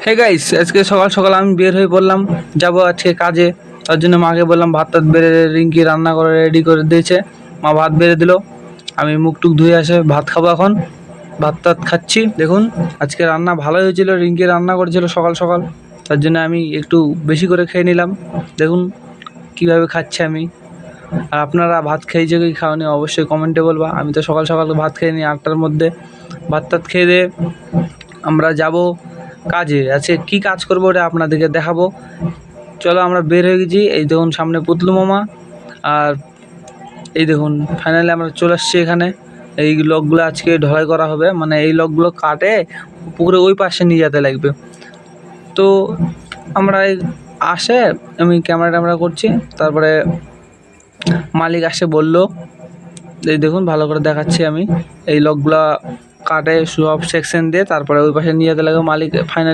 Hey guys, আজকে সকাল সকাল আমি বের হয়ে পড়লাম, যাব আজকে কাজে। তার জন্য মাকে বললাম ভাত টাত বেড়ে রিঙ্কি রান্না করে রেডি করে দিয়েছে। মা ভাত বেড়ে দিল, আমি মুখ টুক ধুয়ে আসে ভাত খাবো এখন। ভাত টাত খাচ্ছি। দেখুন আজকে রান্না ভালোই হয়েছিল, রিঙ্কি রান্না করেছিল সকাল সকাল। তার জন্য আমি একটু বেশি করে খেয়ে নিলাম। দেখুন কীভাবে খাচ্ছি আমি। আর আপনারা ভাত খেয়েছে কি খাওয়ানি অবশ্যই কমেন্টে বলবা। আমি তো সকাল সকাল ভাত খেয়ে নিই 8টার মধ্যে। ভাত টাত খেয়ে দিয়ে আমরা যাব কাজে। আজকে কী কাজ করবো ওটা আপনাদেরকে দেখাবো। চলো আমরা বের হয়ে গেছি। এই দেখুন সামনে পুতলু মামা, আর এই দেখুন ফাইনালি আমরা চলে আসছি এখানে। এই লকগুলো আজকে ঢালাই করা হবে, মানে এই লকগুলো কাটে পুকুরে ওই পাশে নিয়ে যেতে লাগবে। তো আমরা আসে আমি ক্যামেরা করছি, তারপরে মালিক আসে বলল, এই দেখুন ভালো করে দেখাচ্ছি আমি। এই লকগুলা কাটে সব সেকশন দিয়ে তারপরে ওই পাশে নিয়ে যেতে লাগবে। মালিক ফাইনালি